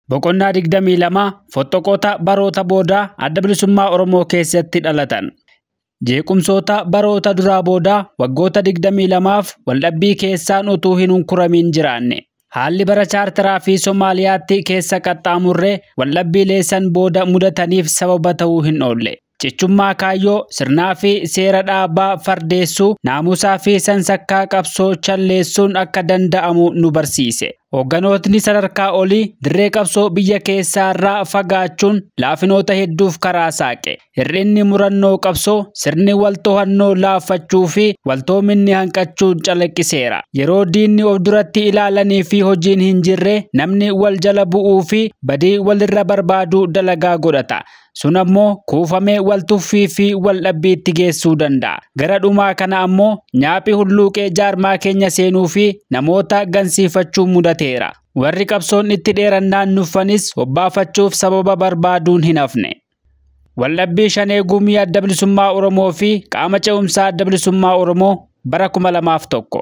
Boqonnaa 22 Fottoqoota baroota boodaa adda bilisummaa Oromoo keessatti dhalatan. Jeequmsoota baroota duraa boodaa waggoota 22f waldhabbii keessaan utuu hin unkuramin jiraanne. Haalli bara chaartaraa fi Somaaliyaatti keessa qaxxaamurree waldhabbiilee san booda mudataniif sababa ta'uu hin oolle. Cichummaa kaayyoo sirnaa fi seera dhaabaa fardeessuu naamusaa fi sansakkaa qabsoo challeessuun akka danda'amu nu barsiise. Hoogganootni sadarkaa olii dirree qabsoo biyya keessaarraa fagaachuun laafinoota hedduuf karaa saaqe. Hir'inni murannoo qabsoo sirni wal to'annoo laaffachuu fi waltoominni hanqachuun calaqqiseera. Yeroo diinni of duratti ilaalanii fi hojiin hin jirre namni wal jala bu'uu fi badii walirra barbaaduu dalagaa godhata. Sun ammoo kuufamee wal tuffii fi wal dhabbiitti geessuu danda'a. Gara dhumaa kana ammoo nyaaphi hulluuqee jaarmaa keenya seenuu fi namoota gansiifachuu mudateera. Warri qabsoon itti dheerannaan nuffanis hobbaafachuuf sababa barbaaduun hin hafne. Waldhabbii Shanee Gumii Adda Bilisummaa Oromoo fi qaama ce'umsaa Adda Bilisummaa Oromoo bara 2001.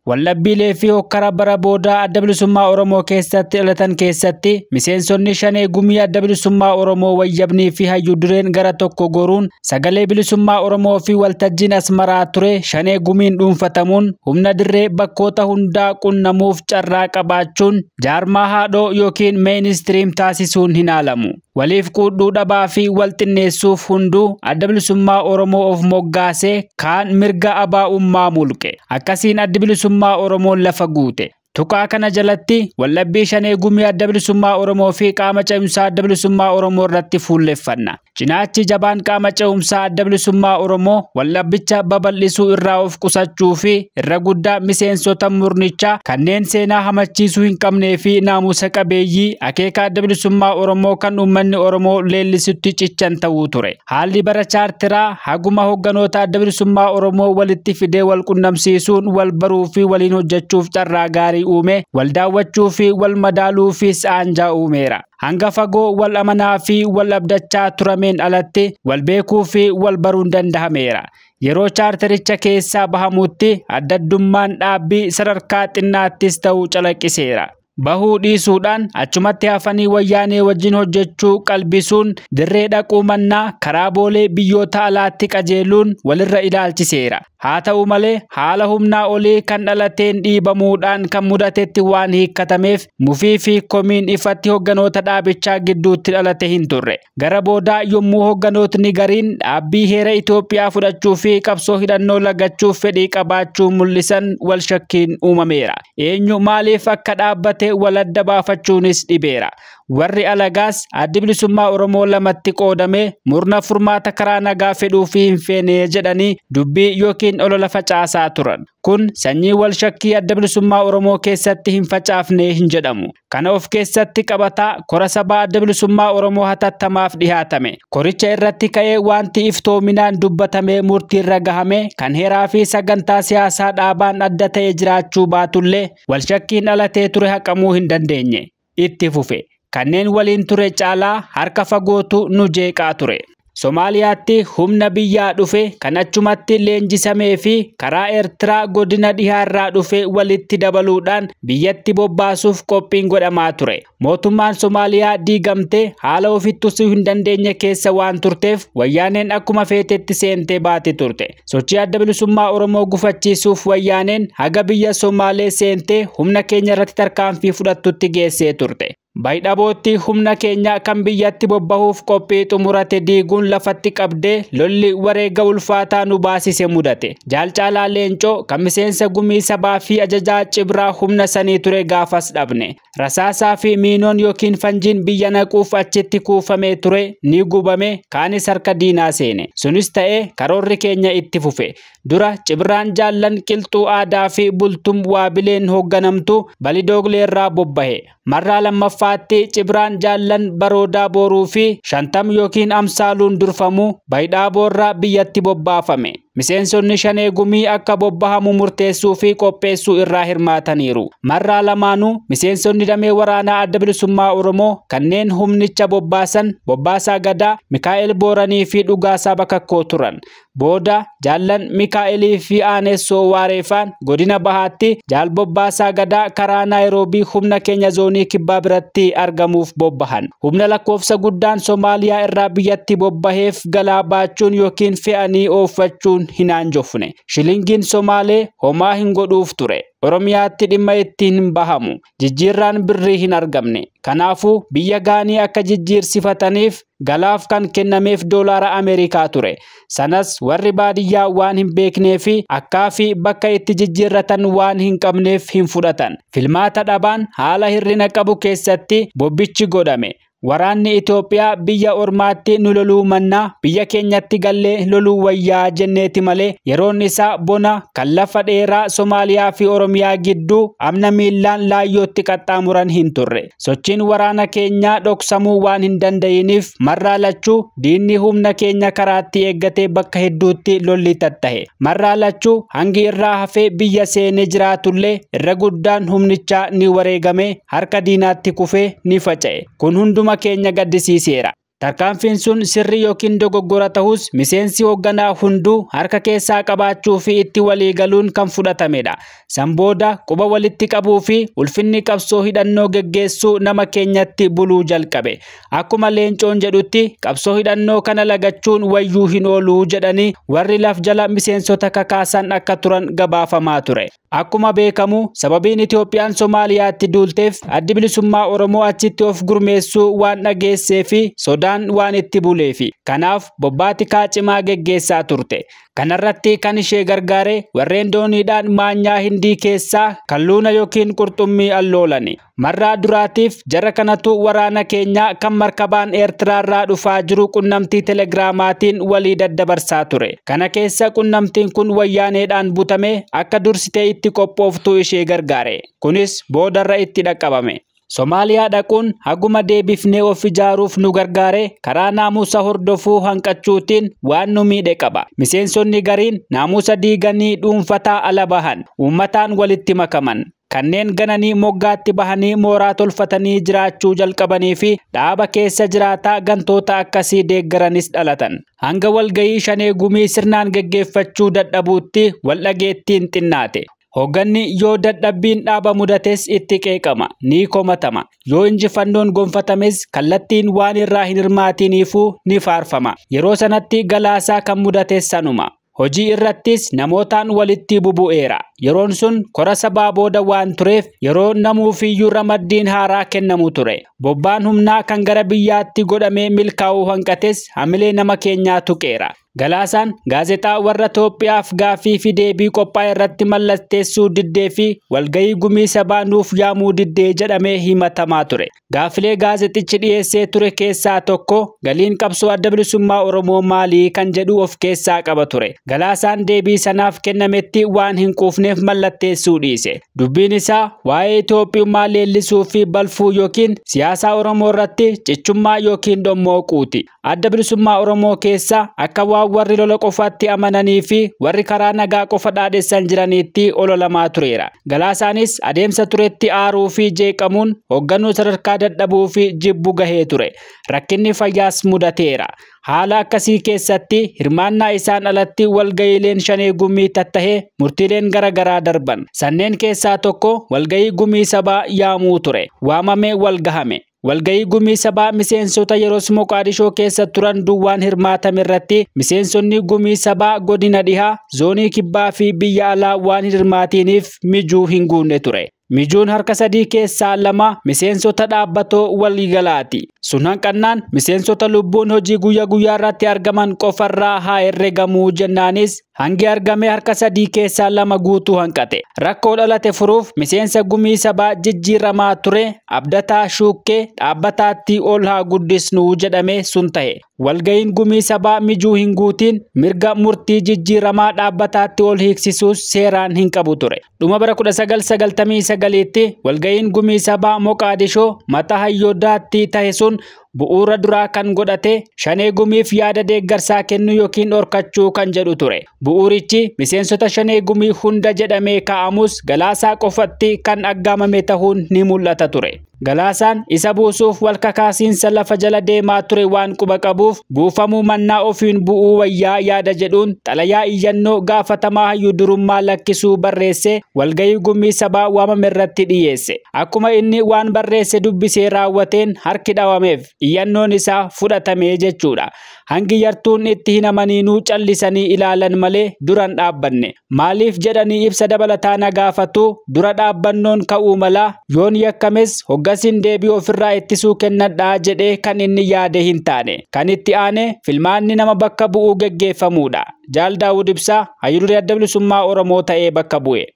Waldhabbiilee fi hokkara bara boodaa Adda Bilisummaa Oromoo keessatti dhalatan keessatti miseensonni Shanee Gumii Adda Bilisummaa Oromoo wayyabnii fi hayyuu dureen gara tokko goruun sagalee bilisummaa Oromoo fi waltajjiin Asmaraa ture Shanee Gumiin dhuunfatamuun humna dirree bakkoota hundaa qunnamuuf carraa qabaachuun jaarmaa haadhoo yookiin mainstream taasisuun hin haalamu. Waliif quudhuu dhabaa fi wal xinneessuuf hunduu Adda Bilisummaa Oromoo of moggaasee kaan mirga abaa'ummaa mulqe. Akkasiin Adda Bilisummaa Oromoon lafa guute. Tuqaa kana jalatti waldhabbii Shanee Gumii Adda Bilisummaa Oromoo fi qaama ce'umsaa Adda Bilisummaa Oromoo irratti fuulleffanna. Cinaachi jabaan qaama ce'umsaa Adda Bilisummaa Oromoo waldhabbicha babal'isuu irraa of qusachuu fi irra guddaa miseensota murnichaa kanneen seenaa hamachiisuu hin qabnee fi naamusa qabeeyyii akeeka Adda Bilisummaa Oromoo kan uummanni Oromoo leellisutti cichan ta'uu ture. Haalli bara chaartiraa haguma hoogganoota Adda Bilisummaa Oromoo walitti fidee wal qunnamsiisuun wal baruu fi waliin hojjechuuf carraa gaarii uume, wal daawwachuu fi wal madaaluu fi saanjaa uumeera. Hanga fagoo wal amanaa fi wal abdachaa turameen alatti wal beekuu fi wal baruun danda'ameera. Yeroo chaartaricha keessaa bahamutti addaddummaan dhaabbii sadarkaa xinnaattis ta'uu calaqqiseera. Bahuu dhiisuudhaan achumatti hafanii wayyaanee wajjin hojjechuu qalbisuun dirree dhaquu mannaa karaa boolee biyyoota alaatti qajeeluun walirra ilaalchiseera. Haa ta'u malee haala humnaa olii kan dhalateen dhiibamuudhaan kan mudatetti waan hiikkatameef mufii fi komiin ifatti hoogganoota dhaabichaa gidduutti dhalate hin turre. Gara boodaa yommuu hoogganootni gariin dhaabbii heera Itoophiyaa fudhachuu fi qabsoo hidhannoo lagachuuf fedhii qabaachuu mul'isan wal shakkiin uumameera. Eenyu maaliif akka dhaabbate wal adda baafachuunis dhibeera. Warri alagaas Addi Bilisummaa Oromoo lamatti qoodamee murna furmaata karaa nagaa fedhuu fi hin feene jedhanii dubbii yookiin olola facaasaa turan. Kun sanyii wal shakkii Adda Bilisummaa Oromoo keessatti hin facaafne hin jedhamu. Kana of keessatti qabataa kora sabaa Adda Bilisummaa Oromoo hatattamaaf dhihaatame. Koricha irratti ka'ee wanti iftoominaan dubbatamee murtiirra gahame kan heeraa fi sagantaa siyaasaa dhaabaan adda ta'e jiraachuu baatullee wal shakkiin dhalatee ture haqamuu hin dandeenye. Itti fufe. Kanneen waliin ture caalaa harka fagootu nu jeeqaa ture. Somaaliyaatti humna biyyaa dhufe kan achumatti leenjisamee fi karaa Eertiraa godina dhihaarraa dhufe walitti dabaluudhaan biyyatti bobbaasuuf qophiin godhamaa ture. Mootummaan Somaaliyaa diigamtee haala ofittusuu hin dandeenye keessa waan turteef wayyaaneen akkuma feetetti seentee baati turte. Sochii Adda Bilisummaa Oromoo gufachiisuuf wayyaaneen haga biyya Somaalee seentee humna keenya irratti tarkaanfii fudhattutti geessee turte. Baay'abootti humna keenya kan biyyatti bobbahuuf qophii xumurate diiguun lafatti qabdee lolli wareega ulfaataa nu baasise mudate. Jaalcaalaa Leencoo kan miseensa gumii sabaa fi ajajaa cibraa humna sanii ture gaafas dhabne. Rasaasaa fi miinoon yookiin fanjiin biyya naquuf achitti kuufamee ture ni gubame kaanis harka diinaa seene. Sunis ta'ee karoorri keenya itti fufe. Dura cibraan jaallan qilxuu aadaa fi bultum waabileen hoogganamtu Balidoogleerraa bobbahe. Marraa lammaffaatti cibraan jaallan baroodaa boruu fi 50 yookiin amsaaluun durfamu Baydhaaboorraa biyyatti bobbaafame. Miseensonni Shanee Gumii akka bobbahamu murteessuu fi qopheessuu irraa hirmaataniiru. Marraa lamaanuu miseensonni damee waraanaa Adda Bilisummaa Oromoo kanneen humnicha bobbaasan Bobbaasaa Gadaa, Mikaa'el Booranii fi Dhugaasaa Bakakkoo turan. Booda jaallan Mikaa'elii fi Aanessoo Waareefaan godina Bahaatti jaal Bobbaasaa Gadaa karaa Naayiroobii humna keenya zoonii kibbaa biratti biyyatti argamuuf bobbahan. Humna lakkoofsa guddaan Somaaliyaa irraa biyyatti bobbaheef galaa baachuun yookiin fe'anii ooffachuun hin aanjofne. Shilingiin Somaalee homaa hin godhuuf ture. Oromiyaatti dhimma ittiin hin bahamu. Jijjiirraan birrii hin argamne. Kanaafuu biyya gaanii akka jijjiirsifataniif galaaf kan kennameef doolaara Ameerikaa ture. Sanas warri baadiyyaa waan hin beeknee fi akkaa fi bakka itti jijjiirratan waan hin qabneef hin fudhatan. Filmaata dhabaan haala hirrina qabu keessatti bobbichi godhame. Waraanni Itoophiyaa biyya ormaatti nu loluu mannaa biyya keenyatti gallee loluu wayyaa jenneeti malee yeroon isaa bona kan lafa dheeraa Somaaliyaa fi Oromiyaa gidduu amna miillaan laayyootti qaxxaamuran hin turre. Sochiin waraana keenyaa dhoksamuu waan hin danda'iniif marraa lachuu diinni humna keenya karaatti eeggatee bakka hedduutti lolli tattahe. Marraa lachuu hangi irraa hafee biyya seenee jiraatullee irra guddaan humnichaa ni wareegame harka diinaatti kufee ni faca'e. Kun hunduma keenya gaddisiiseera. Tarkaanfiin sun sirri yookiin dogoggora ta'us miseensi hoogganaa hunduu harka keessaa qabaachuu fi itti walii galuun kan fudhatamedha. San booda quba walitti qabuu fi ulfinni qabsoo hidhannoo geggeessuu nama keenyatti buluu jalqabe. Akkuma Leencoon jedhutti qabsoo hidhannoo kana lagachuun wayyuu hin ooluu jedhanii warri laf jala miseensota kakaasan akka turan gabaafamaa ture. Akkuma beekamu sababiin Itoophiyaan Somaaliyaatti duulteef addi bilisummaa Oromoo achitti of gurmeessuu waan dhageessee fi sodaan waan itti buleefi. Kanaaf bobbaati kaacimaa geggeessaa turte. Kanarratti kan ishee gargaare warreen dooniidhaan maanyaa Hindii keessaa kalluuna yookiin qurxummii alloolani. Marraa duraatiif jara kanatu waraana keenya kan markabaan Eertiraarraa dhufaa jiru qunnamtii telegiraamaatiin walii daddabarsaa ture. Kana keessa qunnamtiin kun wayyaaneedhaan butame akka dursitee itti qophooftuu ishee gargaare. Kunis boodarra itti dhaqqabame. Somaaliyaa dhaquun haguma deebifnee of ijaaruuf nu gargaare karaa naamusa hordofuu hanqachuutiin waan nu miidhe qaba. Miseensonni gariin naamusa diiganii dhuunfataa ala bahan, uummataan walitti makaman. Kanneen gananii moggaatti bahanii mooraa tolfatanii jiraachuu jalqabanii fi dhaaba keessa jiraataa gantoota akkasii deeggaranis dhalatan. Hanga walgayii shanee gumii sirnaan geggeeffachuu dadhabuutti wal dhageettiin xinnaate. Hoogganni yoo dadhabbiin dhaaba mudates itti qeeqama, ni komatama. Yoo injifannoon gonfatames kallattiin waan irraa hin hirmaatiniifuu ni faarfama. Yeroo sanatti galaasaa kan mudates sanuma. Hojii irrattis namootaan walitti bubu'eera. Yeroon sun kora sabaa booda waan tureef yeroo namuufiyyuu ramaddiin haaraa kennamu ture. Bobbaan humnaa kan gara biyyaatti godhamee milkaa'uu hanqates hamilee nama keenyaa tuqeera. Galaasaan gaazexaa warra Itoophiyaaf gaafii fi deebii qophaa'e irratti mallatteessuu diddee fi walgayii gumii sabaa nuuf yaamuu diddee jedhamee himatamaa ture. Gaafilee gaazexichi dhiyeessee ture keessaa tokko galiin qabsoo adda bilisummaa Oromoo maalii kan jedhu of keessaa qaba ture. Galaasaan deebii sanaaf kennametti waan hin quufneef mallatteessuu dhiise. Dubbiin isaa waa'ee Itoophiyummaa leellisuu fi balfuu yookiin siyaasaa Oromoo irratti cichummaa yookiin dhammooquuti. Adda bilisummaa Oromoo keessa akka warri lola qofaatti amananii fi warri karaa nagaa qofa dhaadessan jiraniitti ololamaa tureera. Galaasaanis adeemsa turetti aaruu fi jeeqamuun hoogganuu sadarkaa dadhabuu fi jibbu gahee ture. Rakkinni fayyaas mudateera. Haala akkasii keessatti hirmaannaa isaan alatti walgayiileen shanee gumii tattahee murtiileen garagaraa darban. Sanneen keessaa tokko walgayii gumii sabaa yaamuu ture. Waamamee walgahame. Walgayii gumii sabaa miseensota yeroo Moqaadishoo keessa turan duwwaan hirmaatame irratti miseensonni gumii sabaa godina dhihaa, zoonii kibbaa fi biyya alaa waan hin hirmaatiniif mijuu hin guunne ture. Mijuun harka sadii keessaa lama miseensota dhaabbatoo waliigalaati. Sun hanqannaan miseensota lubbuun hojii guyyaa guyyaa irratti argaman qofarraa haa herregamuu jennaanis hangi argame harka sadii keessaa lama guutuu hanqate. Rakkoo dhalate furuuf miseensa gumii sabaa jijjiiramaa ture Abdataa Shuukkee dhaabbataatti ol haa guddisnuu jedhame sun ta'e. Walgayiin gumii sabaa mijuu hin guutiin mirga murtii jijjiiramaa dhaabbataatti ol hiiksisuus seeraan hin qabu ture. Dhuma bara 1999tti walgayiin gumii sabaa Moqaadishoo mata hayyoodaatti tahe sun bu'uura duraa kan godhate shanee gumiif yaada deeggarsaa kennu yookiin dhorkachuu kan jedhu ture. Bu'uurichi miseensota shanee gumii hunda jedhamee kaa'amus Galaasaa qofatti kan aggaamame ta'uun ni mul'ata ture. Galaasaan isa buusuuf wal kakaasiinsa lafa jala deemaa ture waan quba qabuuf buufamuu mannaa ofiin bu'uu wayyaa yaada jedhuun xalayaa iyyannoo gaafatamaa hayyuu durummaa lakkisuu barreesse walgayii gumii sabaa waamame irratti dhiyeesse. Akkuma inni waan barreesse dubbisee raawwateen harki dhawameef iyyannoon isaa fudhatamee jechuudha. Hangi yartuun itti hin amaniinuu callisanii ilaalan malee duran dhaabbanne. Maaliif jedhanii ibsa dabalataa na gaafatu dura dhaabbannoon ka'uu mala yoon yakkames hoggasiin deebii ofirraa ittisuu kennadhaa jedhee kan inni yaade hin taane. Kan itti aane filmaanni nama bakka bu'uu geggeeffamuudha. Jaal Daawud Ibsaa hayyuu adda bilisummaa Oromoo ta'ee bakka bu'e.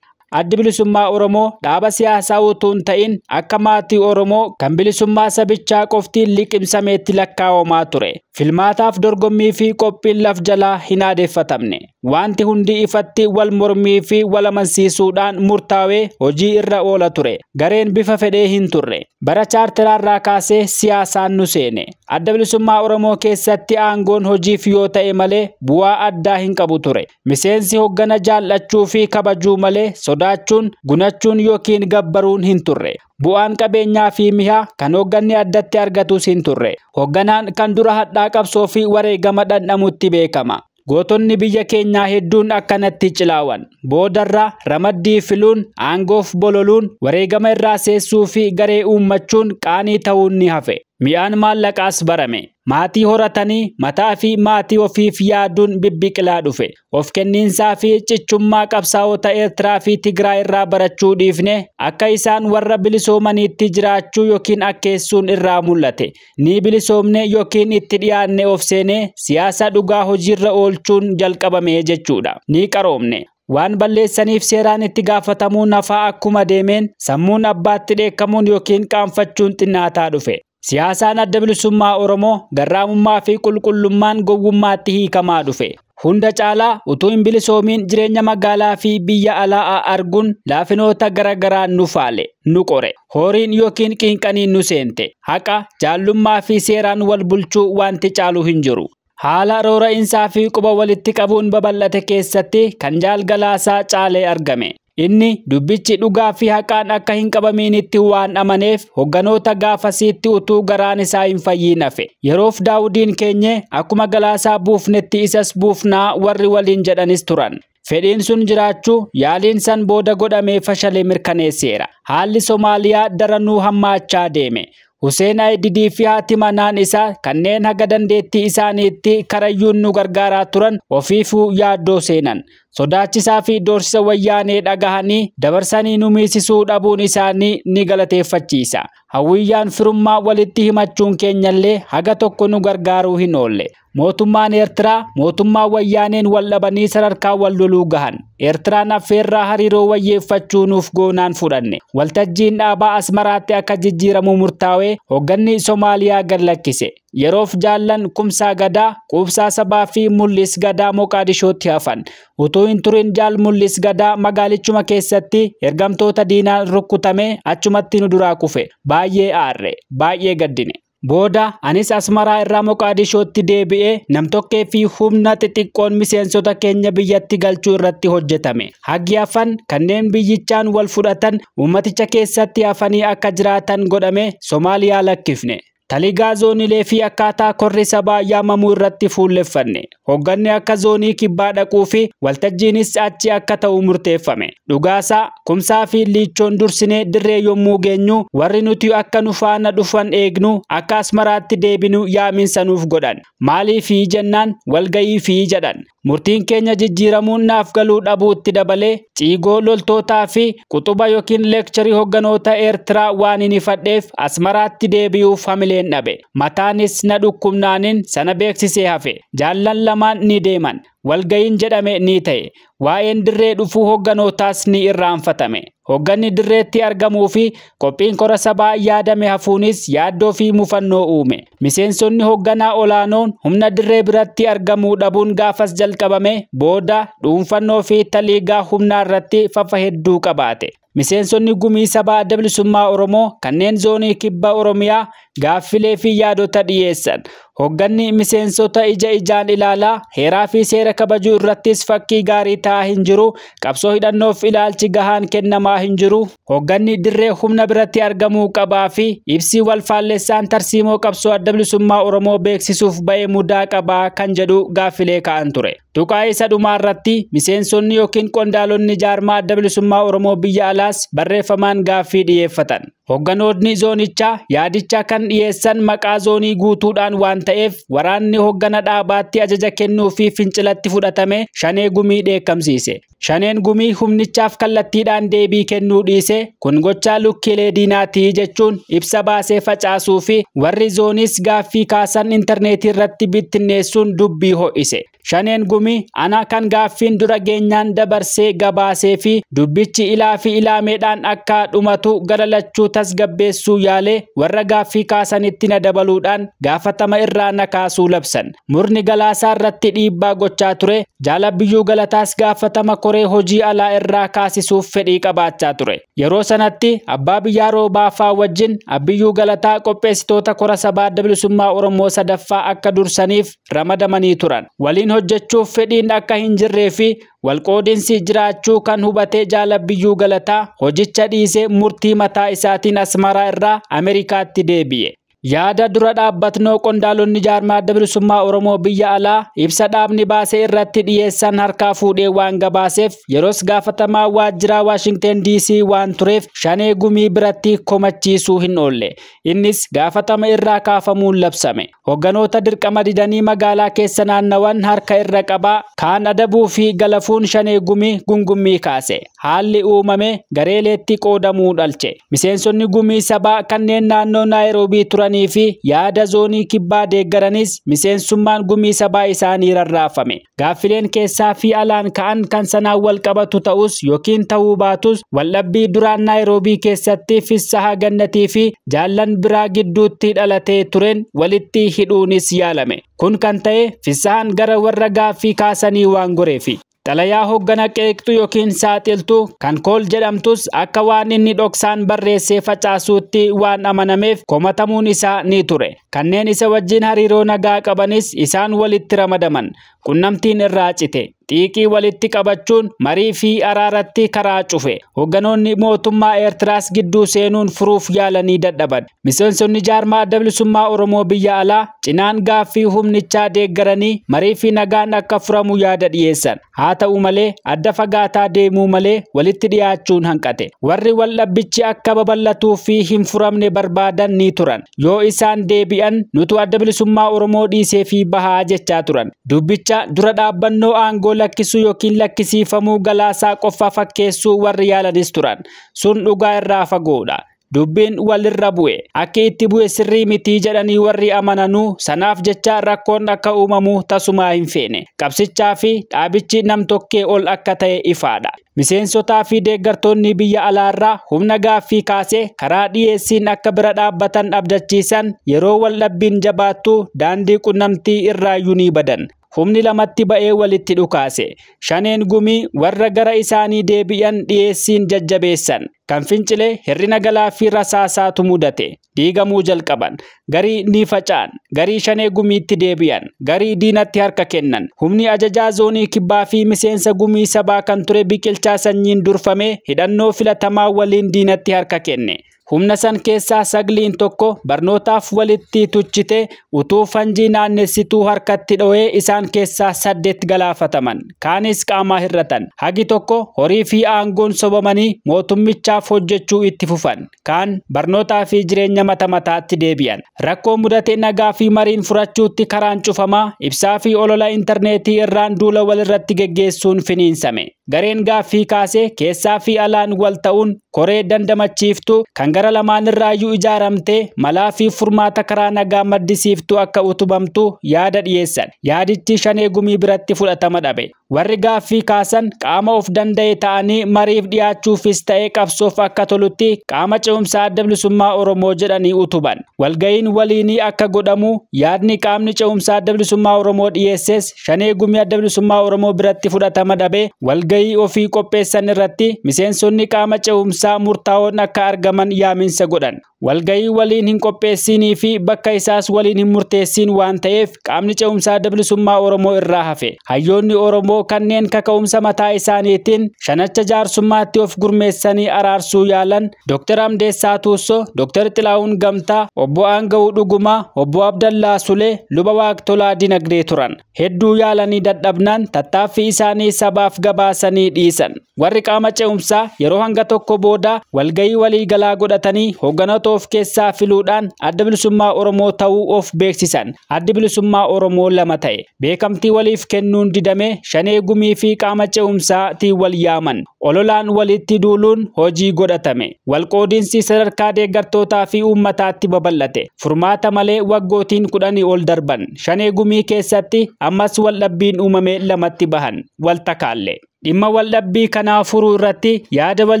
Addi bilisummaa Oromoo dhaaba siyaasaa utuu hin ta'in akka maatii Oromoo kan bilisummaa sabichaa qoftiin liqimsameetti lakkaawamaa ture. Filmaataaf dorgommii fi qophiin laf jalaa hin aadeffatamne. Wanti hundi ifatti wal mormii fi wal amansiisuudhaan murtaawee hojii irra oola ture. Gareen bifa fedhee hin turre. Bara chaarteraarraa kaasee siyaasaan nu seene. Adda bilisummaa Oromoo keessatti aangoon hojiif yoo ta'e malee bu'aa addaa hin qabu ture. Miseensi hoggana jaallachuu fi kabajuu malee sodaachuun, gunachuun yookiin gabbaruun hin turre. Bu'aan qabeenyaa fi mi'a kan hogganni addatti argatus hin turre. Hogganaan kan dura hadhaa qabsoo fi wareegama dhandhamutti beekama. Gootonni biyya keenyaa hedduun akkanatti cilaawan. Boodarra ramaddii filuun, aangoof bololuun, wareegama irraa seessuu fi garee uummachuun qaanii ta'uun ni hafe. Mi'aan maallaqaas barame. Maatii horatanii mataa fi maatii ofiif yaaduun bibbiqilaa dhufe. Of kenniinsaa fi cichummaa qabsaa'ota Eertiraa fi Tigraay irraa barachuu dhiifne akka isaan warra bilisoomaniitti jiraachuu yookiin akkeessuun irraa mul'ate. Ni bilisoomne yookiin itti dhiyaanne of seenee siyaasa dhugaa hojiirra oolchuun jalqabame jechuudha. Ni qaroomne. Waan balleessaniif seeraan itti gaafatamuun hafaa akkuma deemeen sammuun abbaatti dheekkamuun yookiin qaanfachuun xinnaataa dhufe. Siyaasaan adda bilisummaa Oromoo garraamummaa fi qulqullummaan gowwummaatti hiikamaa dhufe. Hunda caalaa utuu hin bilisoomiin jireenya magaalaa fi biyya alaa arguun laafinoota garaagaraan nu faale, nu qore. Horiin yookiin qinqaniin nu seente. Haqa, jaallummaa fi seeraan wal bulchuu wanti caalu hin jiru. Haala roora'insaa fi quba walitti qabuun babal'ate keessatti kan Jaal Galaasaa caalee argame. Inni dubbichi dhugaa fi haqaan akka hin qabamiinitti waan amaneef hogganoota gaafasiitti utuu garaan isaa hin fayyiin hafe. Yeroof Daawudiin keenye akkuma Galaasaa buufnetti isas buufnaa warri waliin jedhanis turan. Fedhiin sun jiraachuu yaaliin san booda godhamee fashalee mirkaneesseera. Haalli Somaaliyaa daranuu hammaachaa deeme. Hussein Aididii fi haati manaan isaa kanneen haga dandeettii isaaniitti karayyuun nu gargaaraa turan ofiifuu yaaddoo seenan. Sodaachisaa fi doorsisa wayyaanee dhagahanii dabarsanii nu miisisuu dhabuun isaanii ni galateeffachiisa. Hawwiyyaan firummaa walitti himachuun keenyallee haga tokko nu gargaaruu hin oolle. Mootummaan Eertiraa mootummaa wayyaaneen wal dhabanii sadarkaa wal loluu gahan. Eertiraan affeerraa hariiroo wayyeeffachuu nuuf goonaan fudhanne. Waltajjiin dhaabaa Asmaraatti akka jijjiiramu murtaawee hogganni Somaaliyaa gad lakkise. Yeroof Jaallan Kumsaa Gadaa, Quubsaa Sabaa fi Mul'is Gadaa Moqaadishootti hafan. Utuu hin turin Jaal Mul'is Gadaa magaalichuma keessatti ergamtoota diinaan rukkutame achumatti nu duraa kufe. Baay'ee aarre, baay'ee gaddine. Booda anis Asmaraa irraa Moqaadishootti deebi'ee namtokkee fi humna xixiqqoon miseensota keenya biyyatti galchuu irratti hojjetame. Hagi hafan kanneen biyyichaan wal fudhatan ummaticha keessatti hafanii akka jiraatan godhame Somaaliyaa lakkifne. Taligaa zoonilee fi akkaataa korri sabaa yaamamuu irratti fuulleffanne. Hogganni akka zoonii kibbaa dhaquu fi waltajjiinis achi akka ta'u murteeffame. Dhugaasaa, Kumsaa fi Liichoon dursinee dirree yommuu geenyu warri nuti akka nu faana dhufan eegnu akka Asmaraatti deebinu yaaminsa nuuf godhan. Maaliifii jennaan walgayii fi jedhan. Murtiin keenya jijjiiramuun naaf galuu dhabuutti dabalee ciigoo loltootaa fi quxuba yookiin leekcharii hogganoota Eertiraa waan hin ifadheef Asmaraatti deebi'uuf hamileen dhabe. Mataanis na dhukkubnaanin sana beeksisee hafe. Jaallan lamaan ni deeman. Walgayiin jedhame ni ta'e. Waa'een dirree dhufuu hogganootaas ni irraanfatame. Hogganni dirreetti argamuu fi qophiin kora sabaa yaadame hafuunis yaaddoo fi mufannoo uume. Miseensonni hogganaa olaanoon humna dirree biratti argamuu dhabuun gaafas jalqabame booda dhuunfannoo fi taliigaa humnaa irratti fafa hedduu qabaate. Miseensonni gumii sabaa adda bilisummaa Oromoo kanneen zoonii kibba Oromiyaa gaaffilee fi yaadota dhiyeessan. Hoogganni miseensota ija ijaan ilaalaa heeraa fi seera kabajuu irrattis fakkii gaarii ta'aa hin jiru. Qabsoo hidhannoof ilaalchi gahaan kennamaa hin jiru. Hoogganni dirree humna biratti argamuu qabaa fi ibsi wal faallessaan tarsiimoo qabsoo adda bilisummaa Oromoo beeksisuuf ba'ee mudaa qabaa kan jedhu gaaffilee ka'an ture. Tuqaa isa dhumaa irratti miseensonni yookiin qondaalonni jaarmaa adda bilisummaa Oromoo biyya alaas barreeffamaan gaaffii dhiyeeffatan. Hoogganoonni zoonichaa yaadicha kan dhiyeessan maqaa zoonii guutuudhaan waan ta'eef waraanni hooggana dhaabaatti ajaja kennuu fi fincilatti fudhatame Shanee Gumii dheekkamsiise. Shaneen Gumii humnichaaf kallattiidhaan deebii kennuu dhiise. Kun gochaa lukkiilee diinaatii jechuun ibsa baasee facaasuu fi warri zoonis gaaffii kaasan intarneetii irratti bittinneessuun dubbii ho'ise. Shaneen Gumii ana kan gaaffiin dura geenyaan dabarsee gabaasee fi dubbichi ilaa fi ilaameedhaan akka dhumatu galalachuu tasgabbeessuu yaale warra gaaffii kaasanitti na dabaluudhaan gaafatama irraa na kaasuu labsan. Murni Galaasaa irratti dhiibbaa gochaa ture. Jaalabiyyuu Galataas gaafatama koree hojii alaa irraa kaasisuuf fedhii qabaachaa ture. Yeroo sanatti abbaa biyyaa Roobaafaa wajjin Abiyyuu Galataa qopheessitoota kora sabaa adda bilisummaa Oromoo sadaffaa akka dursaniif ramadamanii turan. Waliin hojjechuuf fedhiin akka hin jirree fi walqoodinsi jiraachuu kan hubate Jaalabiyyuu Galataa hojicha dhiisee murtii mataa isaatiin Asmaraa irraa Ameerikaatti deebi'e. Yaada dura dhaabbatnoo qondaalonni jaarmaa adda bilisummaa Oromoo biyya alaa ibsa dhaabni baasee irratti dhiyeessan harkaa fuudhee waan gabaaseef yeroos gaafatamaa waajjiraa Washington DC waan tureef Shanee Gumii biratti komachiisuu hin oolle. Innis gaafatama irraa kaafamuun labsame. Hoogganoota dirqama didanii magaalaa keessa naannawan harka irra qabaa kaan adabuu fi galafuun Shanee Gumii gungummii kaase. Haalli uumame gareeleetti qoodamuu dhalche. Miseensonni Gumii sabaa kanneen naannoo Naayiroobii turan fi yaada zoonii kibbaa deeggaranis miseensummaan Gumii sabaa isaanii rarraafame. Gaaffileen keessaa fi alaan ka'an kan sanaan wal qabatu ta'us yookiin ta'uu baatus waldhabbii duraan Naayiroobii keessatti Fissahaa Gannatii fi jaallan biraa gidduutti dhalatee tureen walitti hidhuunis yaalame. Kun kan ta'e Fissahaan gara warra gaaffii kaasanii waan goreefi. Xalayaa hooggana qeeqxu yookiin saaxiltuu kan kool jedhamtus akka waan inni dhoksaan barreessee facaasuutti waan amanameef komatamuun isaa ni ture. Kanneen isa wajjin hariiroo nagaa qabanis isaan walitti ramadaman. Qunnamtiin irraa cite. Xiiqii walitti qabachuun marii fi araaratti karaa cufe. Hoogganoonni mootummaa Eertiraas gidduu seenuun furuuf yaalanii dadhaban. Miseensonni jaarmaa adda bilisummaa Oromoo biyya alaa cinaan gaaffii humnichaa deeggaranii marii fi nagaan akka furamu yaada dhiyeessan. Haa ta'u malee adda fagaataa deemuu malee walitti dhiyaachuun hanqate. Warri waldhabbichi akka babal'atuu fi hin furamne barbaadan ni turan. Yoo isaan deebi'an nutu adda bilisummaa Oromoo dhiisee fi bahaa jechaa turan. Dubbicha dura dhaabbannoo aangoo lakkisuu yookiin lakkisiifamuu Galaasaa qofa fakkeessuu warri yaalanis turan. Sun dhugaa irraa fagoodha. Dubbiin walirra bu'e. Akka itti bu'e sirrii mitii jedhanii warri amananuu sanaaf jecha rakkoon akka uumamu tasumaa hin feene. Qabsichaa fi dhaabichi nam-tokkee ol akka ta'e ifaadha. Miseensotaa fi deeggartoonni biyya alaarraa humna gaaffii kaasee karaa dhiyeessiin akka bira dhaabbatan abdachiisan yeroo waldhabbiin jabaattu daandii qunnamtii irraayyuu ni badan. Humni lamatti ba'ee walitti dhukaase. Shaneen Gumii warra gara isaanii deebi'an dhiyeessiin jajjabeessan. Kan fincilee hirrina galaa fi rasaasaatu mudate. Diigamuu jalqaban. Garii ni facaan. Garii Shanee Gumiitti deebi'an. Garii diinatti harka kennan. Humni ajajaa zoonii kibbaa fi miseensa Gumii sabaa kan ture Biqilchaa Sanyiin durfame hidhannoo filatamaa waliin diinatti harka kenne. Humna san keessaa sagliin tokko barnootaaf walitti tuchite utuu fanjii naannessituu harkatti dho'ee isaan keessaa 8 galaafataman. Kaanis qaamaa hirratan. Hagi tokko horii fi aangoon sobamanii mootummichaaf hojjechuu itti fufan. Kaan barnootaa fi jireenya mataatti deebi'an. Rakkoo mudate nagaa fi mariin furachuutti karaan cufamaa ibsaa fi olola intarneetii irraan duula walirratti geggeessuun finiinsame. Gareen gaaffii kaasee keessaa fi alaan wal ta'uun koree dandamachiiftu kan gara lamaan irraayyuu ijaaramtee malaa fi furmaata karaa nagaa maddisiiftu akka utubamtu yaada dhiyeessan. Yaadichi Shanee Gumii biratti fudhatama dhabe. Warri gaaffii kaasan qaama of danda'e ta'anii mariif dhiyaachuufis ta'ee qabsoof akka tolutti qaama ce'umsaa adda bilisummaa Oromoo jedhanii utuban. Walga'iin waliinii akka godhamu yaadni qaamni ce'umsaa adda bilisummaa Oromoo dhiyeesses Shanee Gumii adda bilisummaa Oromoo biratti fudhatama dhabe. Walga'ii ofii qopheessan irratti miseensonni qaama ce'umsaa murtaa'oon akka argaman yaaminsa godhan. walgayii waliin hin qopheessinii fi bakka isaas waliin hin murteessin waan ta'eef qaamni ce'umsaa adda bilisummaa Oromoo irraa hafe. Hayyoonni Oromoo kanneen kaka'umsa mataa isaaniitiin shanacha jaarsummaatti of gurmeessanii araarsuu yaalan Dr. Amdeessaa Tuussoo, Dr. Xilaahun Gamtaa, Obbo Aanga'uu Dhugumaa, Obbo Abdallaa Sulee, Luba Waaqtolaa Dinagdee turan. Hedduu yaalanii dadhabnaan tattaaffii isaanii sabaaf gabaasanii dhiisan. Warri qaama ce'umsaa yeroo hanga tokko booda walgayii walii galaa godhatanii hoogganoota of keessaa filuudhaan adda bilisummaa Oromoo ta'uu of beeksisan. Addi bilisummaa Oromoo lama ta'e. Beekamtii waliif kennuun didame Shanee Gumii fi qaama ce'umsaatiin wal yaaman. Ololaan walitti duuluun hojii godhatame. Walqoodinsi sadarkaa deeggartootaa fi uummataatti babal'ate. Furmaata malee waggootiin 10 ol darban. Shanee Gumii keessatti ammas waldhabbiin uumame lamatti bahan. Wal takaalle. Dhimma waldhabbii kanaa furuu irratti yaada wal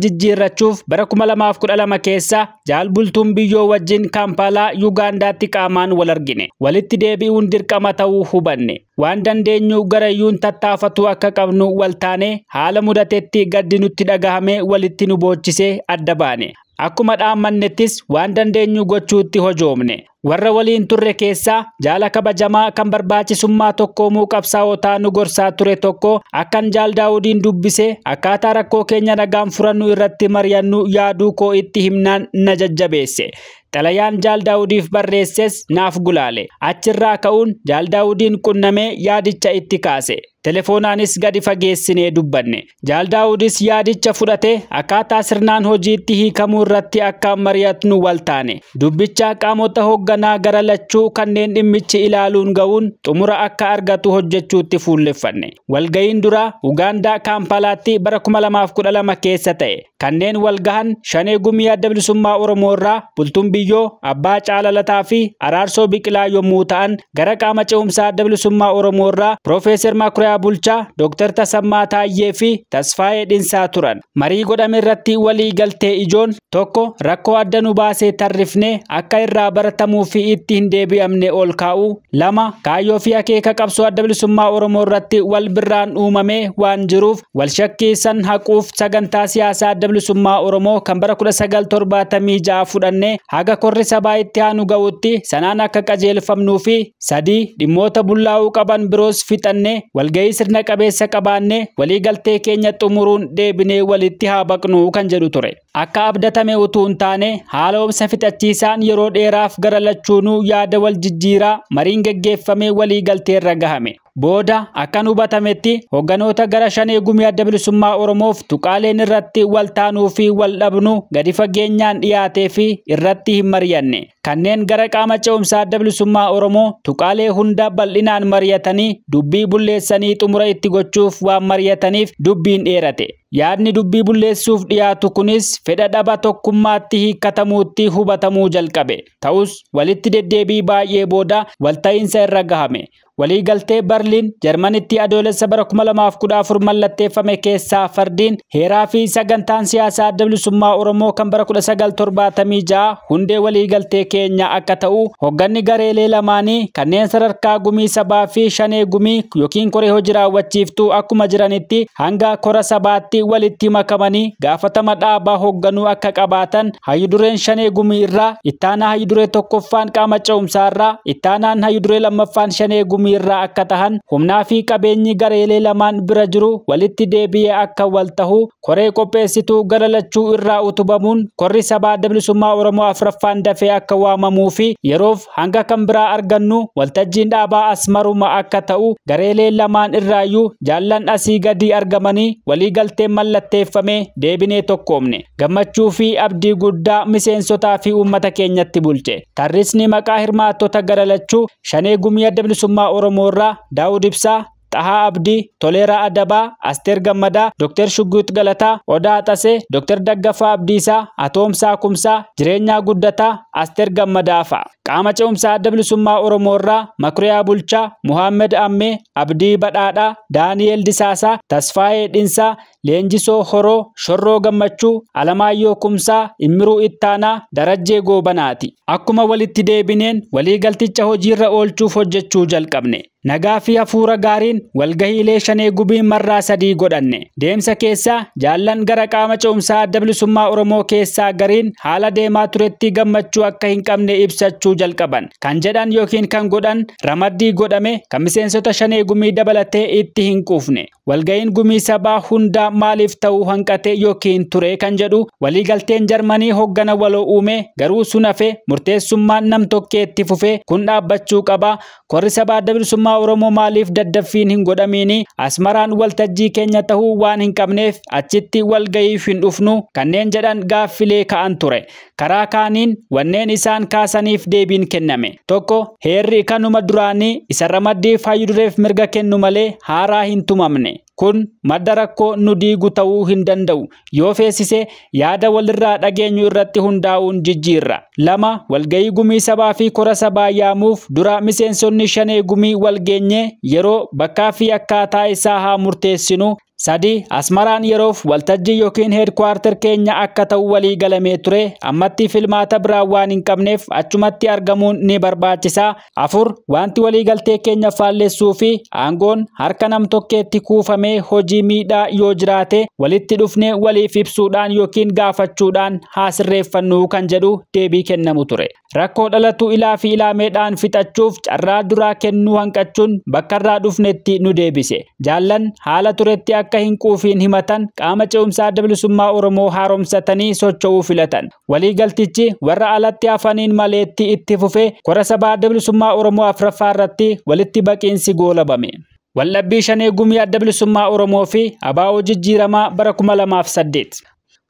jijjiirrachuuf bara 2012 keessa jaalbultuun biyyoo wajjin Kampaalaa Yugaandaatti qaamaan wal argine. Walitti deebi'uun dirqama ta'uu hubanne. Waan dandeenyu garayyuun tattaafatu akka qabnu wal taane haala mudatetti gaddi nutti dhagahame walitti nu boochisee adda baane. Akkuma dhaammannettis waan dandeenyu gochuutti hojoomne. Warra waliin turre keessaa jaala kabajamaa kan barbaachisummaa tokkoomuu qabsaa'otaa nu gorsaa ture tokko akkan Jaal Daawudiin dubbise akkaataa rakkoo keenya nagaan furannu irratti mari'annu yaaduu koo itti himnaan na jajjabeesse. Xalayaan Jaal Daawudiif barreesses naaf gulaale. Achirraa ka'uun Jaal Daawudiin qunnamee yaadicha itti kaase. Telefoonaanis gadi fageessinee dubbanne. Jaal Daawudis yaadicha fudhate akkaataa sirnaan hojiitti hiikamuu irratti akka mari'atnu wal taane. Dubbicha qaamota hoogganaa gara lachuu kanneen dhimmichi ilaaluun ga'uun xumura akka argatu hojjechuutti fuulleffanne. Walgayiin dura Ugaandaa Kaampaalaatti bara 2012 keessa ta'e. Kanneen walgahan Shanee Gumii adda bilisummaa Oromoo irraa Bultuun Biyyoo, Abbaa Caalalataa fi Araarsoo Biqilaa yommuu ta'an, gara qaama ce'umsaa adda bilisummaa Oromoo irraa Profeesar Makuriyaa Bulchaa, Dr. Tasammaa Taayyee fi Tasfaayee Dhinsaa turan. Marii godhame irratti walii galtee ijoon tokko rakkoo adda nu baasee tarrifnee akka irraa baratamuu fi itti hin deebi'amne ol kaa'u. Lama kaayyoo fi akeeka qabsoo adda bilisummaa Oromoo irratti wal birraan uumamee waan jiruuf wal shakkii san haquuf sagantaa siyaasaa adda bilisummaa Oromoo kan bara 1976 fudhannee haga korri sabaa itti aanu ga'utti sanaan akka qajeelfamnuu fi sadii dhimmoota bullaa'uu qaban biroos fixannee walgahii sirna qabeessa qabaannee walii galtee keenya xumuruun deebinee walitti haa baqnu kan jedhu ture. Akka abdatame utuu hin taane haala obsa fixachiisaan yeroo dheeraaf gara lachuunuu yaada wal jijjiiraa mariin geggeeffamee walii galtee irra gahame. Booda akkan hubatametti hoogganoota gara Shanee Gumii adda bilisummaa Oromoof tuqaaleen irratti wal taanuu fi wal dhabnu gadi fageenyaan dhiyaatee fi irratti hin mari'anne. Kanneen gara qaama ce'umsaa adda bilisummaa Oromoo tuqaalee hunda bal'inaan mari'atanii dubbii bulleessanii xumura itti gochuuf waan mari'ataniif dubbiin dheerate. Yaadni dubbii bulleessuuf dhiyaatu kunis fedha dhaba tokkummaatti hiikkatamuutti hubatamuu jalqabe. Ta'us walitti deddeebii baay'ee booda walta'iinsa irra gahame. Waliigaltee Berliin Jarmanitti adoolessa bara 2014 mallatteeffame keessaa fardiin heeraa fi sagantaan siyaasaa adda bilisummaa Oromoo kan bara 1976 hundee waliigaltee keenya akka ta'u hoogganni gareelee lamaanii kanneen sadarkaa gumii sabaa fi Shanee Gumii yookiin koree hojii raawwachiiftuu akkuma jiranitti hanga kora sabaatti walitti makamanii gaafatama dhaabaa hoogganuu akka qabaatan hayyudureen Shanee Gumii irraa ittaanaa hayyuduree tokkoffaan qaama ce'umsaa irraa ittaanaan hayyuduree lammaffaan Shanee Gumii irraa akka tahan humnaa fi qabeenyi gareelee lamaan bira jiru walitti deebi'ee akka wal tahu koree qopheessituu gara lachuu irraa utubamuun korri sabaa adda bilisummaa Oromoo afraffaan dafee akka waamamuu fi yeroof hanga kan biraa argannu waltajjiin dhaabaa asmaruma akka ta'u gareelee lamaan irraayyuu jaallan asii gadi argamanii waliigalteen mallatteeffamee deebinee tokkoomne. Gammachuu fi abdii guddaa miseensotaa fi uummata keenyatti bulche. Tarrisni maqaa hirmaattota gara lachuu Shanee Gumii adda bilisummaa Oromoo irraa Daawud Ibsaa, Xahaa Abdii, Toleeraa Adabaa, Asteer Gammadaa, Dr. Shugguut Galataa, Odaa Xasee, Dr. Daggafaa Abdiisaa, Atoomsaa Kumsaa, Jireenyaa Guddataa, Asteer Gammadaa fa'a. Qaama ce'umsaa adda bilisummaa Oromoo irraa Makuriyaa Bulchaa, Muhammed Ammee, Abdii Badhaadhaa, Daani'eel Disaasaa, Tasfaayee Dhinsaa, Leenjisoo Horoo, Shorroo Gammachuu, Alamaayyoo Kumsaa, Immiruu Ittaanaa, Darajjee Goobanaati. Akkuma walitti deebineen waliigalticha hojiirra oolchuuf hojjechuu jalqabne. Nagaa fi hafuura gaariin walgahiilee shanee gubii marraa 3 godhanne. Deemsa keessaa jaallan gara qaama ce'umsaa Adda Bilisummaa Oromoo keessaa gariin haala deemaa turetti gammachuu akka hin qabne ibsachuu jalqaban. Kan jedhan yookiin kan godhan ramaddii godhame kan miseensota shanee gumii dabalatee itti hin quufne. Walgahiin gumii sabaa hundaa maaliif ta'uu hanqate yookiin ture kan jedhu waliigalteen Jarmanii hoggana waloo uume garuu sun hafe murteessummaan nam tokkeetti fufe kun dhaabbachuu qaba. Korri sabaa Adda Bilisummaa Oromoo maaliif daddaffiin hin godhamini Asmaraan waltajjii keenya tahuu waan hin qabneef achitti walgahiif hin dhufnu kanneen jedhan gaaffilee ka'an ture. Karaa kaaniin wanneen isaan kaasaniif deebiin kenname. Tokko heerri kanuma duraanii isa ramaddiif hayyudureef mirga kennu malee haaraa hin tumamne. Kun madda rakkoo nu diigu ta'uu hin danda'u. Yoo feesise yaada walirraa dhageenyu irratti hundaa'uun jijjiirra. 2. Walgahii gumii sabaa fi kora sabaa yaamuuf dura miseensonni shanee gumii walgeenye yeroo bakkaa fi akkaataa isaa haa murteessinu. 3. Asmaraan yeroof waltajjii yookiin heedkwaarter keenya akka ta'u walii galamee ture ammatti filmaata biraa waan hin qabneef achumatti argamuun ni barbaachisa. 4. Wanti waliigaltee keenya faalleessuu fi aangoon harka nam tokkeetti kuufamee hojii miidhaa yoo jiraate walitti dhufnee waliif ibsuudhaan yookiin gaafachuudhaan haa sirreeffannu kan jedhu deebii kennamu ture. Rakkoo dhalatu ilaa fi ilaameedhaan fixachuuf carraa duraa kennuu hanqachuun bakkarraa dhufnetti nu deebise. Jaallan haala turetti akka hin quufiin himatan qaama ce'umsaa Adda Bilisummaa Oromoo haaromsatanii socho'uu filatan. Waliigaltichi warra alatti hafaniin maleetti itti fufe kora sabaa Adda Bilisummaa Oromoo afraffaa irratti walitti baqiinsi goolabame. Waldhabbii shanee gumii Adda Bilisummaa Oromoo fi ABO jijjiiramaa bara 2008.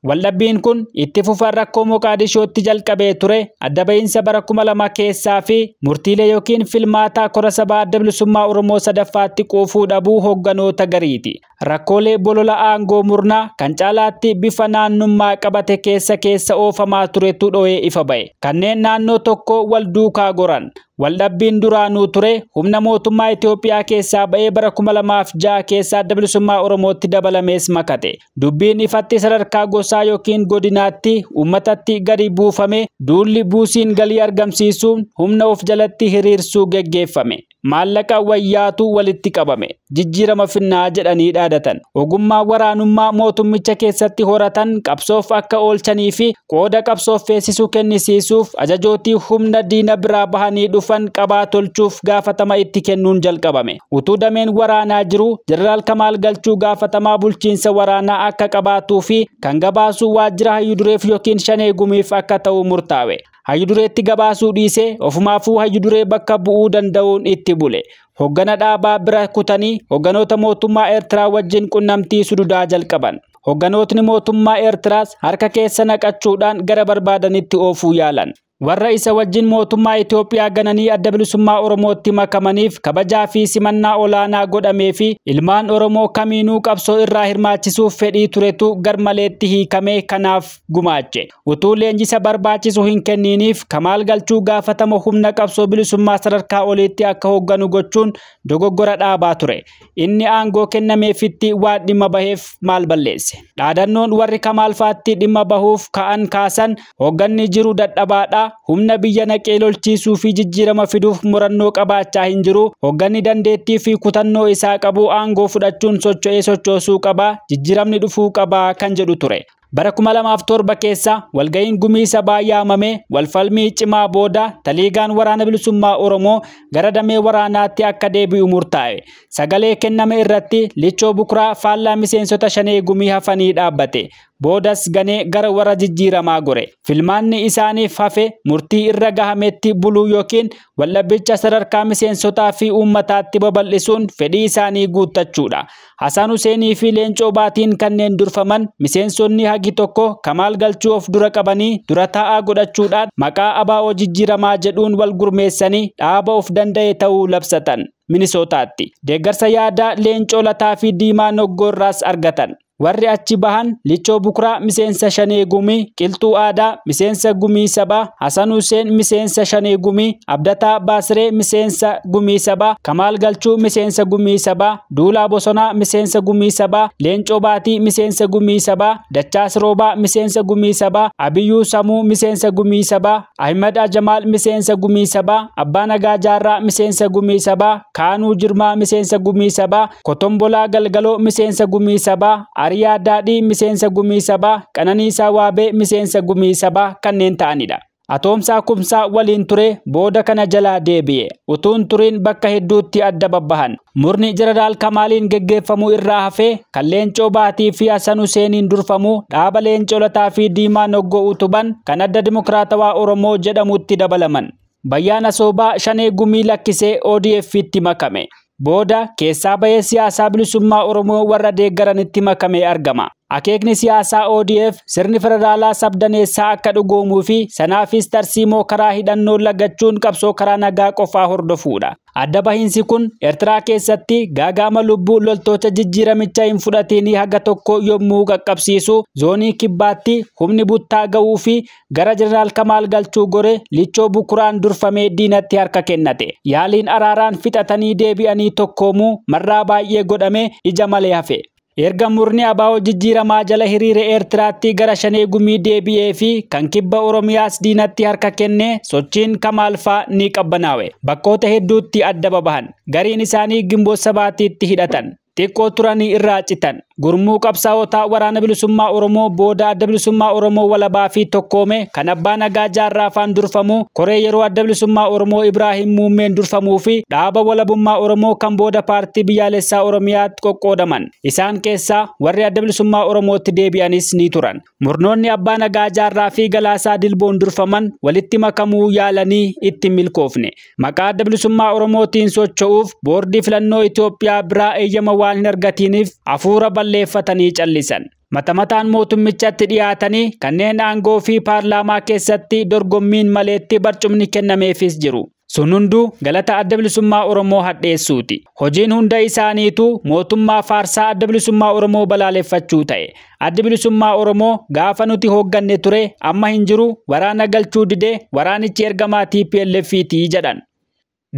Waldhabbiin kun itti fufa rakkoo Moqaadishootti jalqabee ture adda bahiinsa bara 2000 keessaa fi murtiilee yookiin filmaata kora sabaa Adda Bilisummaa Oromoo sadaffaatti quufuu dhabuu hogganoota gariiti. Rakkoolee bolola aangoo murnaa kan caalaatti bifa naannummaa qabate keessa oofamaa turetu dho'ee ifa ba'e. Kanneen naannoo tokko wal duukaa goran. Waldhabbiin duraanuu ture humna mootummaa Itoophiyaa keessaa ba'ee bara 2006 keessa Adda Bilisummaa Oromootti dabalamees makate. Dubbiin ifatti sadarkaa gosaa yookiin godinaatti uummatatti gadi buufame duulli buusiin galii argamsiisuun humna of jalatti hiriirsuu geggeeffame. Maallaqa wayyaatu walitti qabame. Jijjiirama finnaa jedhanii dhaadatan. Ogummaa waraanummaa mootummicha keessatti horatan qabsoof akka oolchanii fi qooda qabsoof feesisuu kennisiisuuf ajajootii humna diina biraa bahanii dhufan qabaa tolchuuf gaafatama itti kennuun jalqabame. Utuu dameen waraanaa jiru Jeneraal Kamaal Galchuu gaafatamaa bulchiinsa waraanaa akka qabaatuu fi kan gabaasuu waajjira hayyudureef yookiin shanee gumiif akka ta'u murtaawe. Hayyudureetti gabaasuu dhiisee ofumaafuu hayyuduree bakka bu'uu danda'uun itti bule. Hoggana dhaabaa bira kutanii hogganoota mootummaa Eertiraa wajjin qunnamtii sududaa jalqaban. Hogganootni mootummaa Eertiraas harka keessa naqachuudhaan gara barbaadanitti oofuu yaalan. Warra isa wajjin mootummaa Itoophiyaa gananii Adda Bilisummaa Oromootti makamaniif kabajaa fi simannaa olaanaa godhamee fi ilmaan Oromoo kamiinuu qabsoo irraa hirmaachisuuf fedhii turetu garmaleetti hiikamee kanaaf gumaache. Utuu leenjisa barbaachisu hin kenniiniif Kamaal Galchuu gaafatama humna qabsoo bilisummaa sadarkaa oliitti akka hoogganu gochuun dogoggora dhaabaa ture. Inni aangoo kennameefitti waan dhimma baheef maal balleesse? Dhaadannoon warri Kamaal faatti dhimma bahuuf ka'an kaasan hoogganni jiru dadhabaadha. Humna biyya naqee lolchiisuu fi jijjiirama fiduuf murannoo qabaachaa hin jiru. Hoogganni dandeettii fi kutannoo isaa qabu aangoo fudhachuun sochoosuu qaba. Jijjiiramni dhufuu qaba kan jedhu ture. Bara 2007 keessa walgahiin gumii sabaa yaamame walfalmii cimaa booda taliigaan waraana bilisummaa Oromoo gara damee waraanaatti akka deebi'u murtaa'e. Sagalee kenname irratti Lichoo Bukuraa faallaa miseensota shanee gumii hafanii dhaabbate. Boodas ganee gara warra jijjiiramaa gore. Filmaanni isaaniif hafe murtii irra gahametti buluu yookiin waldhabbicha sadarkaa miseensotaa fi uummataatti babal'isuun fedhii isaanii guuttachuudha. Hasan Huseenii fi Leencoo Baatiin kanneen durfaman miseensonni hagi tokko Kamaal Galchuu of dura qabanii dura taa'aa godhachuudhaan maqaa ABO jijjiiramaa jedhuun wal gurmeessanii dhaaba of danda'e ta'uu labsatan. Minisootaatti deeggarsa yaadaa Leencoo Lataa fi Diimaa Noggoorraas argatan. warri achi bahan Lichoo Bukuraa miseensa Shanee Gumii, Qilxuu Aadaa miseensa Gumii Sabaa, Hasan Hussein miseensa Shanee Gumii, Abdataa Baasiree miseensa Gumii Sabaa, Kamaal Galchuu miseensa Gumii Sabaa, Duulaa Bosonaa miseensa Gumii Sabaa, Leencoo Baatii miseensa Gumii Sabaa, Dachaas Roobaa miseensa Gumii Sabaa, Abiyyuu Samuu miseensa Gumii Sabaa, Ahmed Ajamaal miseensa Gumii Sabaa, Abbaa Nagaa Jaarraa miseensa Gumii Sabaa, Kaanuu Jirmaa miseensa Gumii Sabaa, Kotombolaa Galgaloo miseensa Gumii Sabaa, Ariyaa Daadhii miseensa Gumii Sabaa, Qananiisaa Waabee miseensa Gumii Sabaa kanneen ta'anidha. Atoomsaa Kumsaa waliin ture booda kana jalaa deebi'e. Utuun turiin bakka hedduutti adda babbahan. Murni Jeneraal Kamaaliin geggeeffamuu irraa hafee kan Leencoo Baatii fi Hasan Huseeniin durfamuu dhaaba Leencoo Lataa fi Diimaa Noggoo utuban kan Adda Dimokiraatawaa Oromoo jedhamutti dabalaman. Bayyaana Soobaa Shanee Gumii lakkisee ODF'tti makame. Booda keessaa bahee siyaasaa bilisummaa Oromoo warra deeggaranitti makame argama. Akeekni siyaasaa ODF sirni federaalaa sabdaneessaa akka dhugoomuu fi sanaafis tarsiimoo karaa hidhannoo lagachuun qabsoo karaa nagaa qofaa hordofuudha. Adda bahiinsi kun Eertiraa keessatti gaagaama lubbuu loltoota jijjiiramicha hin fudhatiin haga tokko yommuu qaqqabsiisu zoonii kibbaatti humni buttaa ga'uu fi gara Jeneraal Kamaal Galchuu gore Lichoo Bukuraan durfamee diinatti harka kennate. Yaaliin araaraan fixatanii deebi'anii tokkoomuu marraa baay'ee godhame ija malee hafe. Erga murni abaa'oo jijjiiramaa jala hiriire Eertiraatti gara Shanee Gumii deebi'ee fi kan kibba Oromiyaas diinatti harka kennee sochiin Kamaal fa'aa ni qabbanaawe. Bakkoota hedduutti adda babahan. Gariin isaanii Gimboo Sabaatiitti hidhatan. Xiqqoo turanii irraa citan. Gurmuu qabsaa'otaa waraana bilisummaa Oromoo booda adda bilisummaa Oromoo walabaa fi tokkoome kan Abbaa Nagaa Jaarraa faan durfamu koree yeroo adda bilisummaa Oromoo Ibraahim Muummeen durfamuu fi dhaaba walabummaa Oromoo kan booda paartii biyyaalessaa Oromiyaatti qoqqoodaman. Isaan keessaa warri adda bilisummaa Oromootti deebi'anis ni turan. Murnoonni Abbaa Nagaa Jaarraa fi Galaasaa Dilboon durfaman walitti makamuu yaalanii itti milkoofne. Maqaa adda bilisummaa Oromootiin socho'uuf boordii filannoo Itoophiyaa biraa eeyyama waan hin argatiniif hafuura balleeffatanii callisan. Matamataan mootummichatti dhiyaatanii kanneen aangoo fi paarlaamaa keessatti dorgommiin maleetti barcumni kennameefis jiru. Sun hunduu galata adda bilisummaa Oromoo hadheessuuti. Hojiin hunda isaaniitu mootummaa faarsaa adda bilisummaa Oromoo balaaleffachuu ta'e. Adda bilisummaa Oromoo gaafa nuti hoogganne ture amma hin jiru waraana galchuu didee waraanichi ergamaa TPLF'ti jedhan.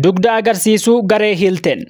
Dugda agarsiisuu garee Hiilten.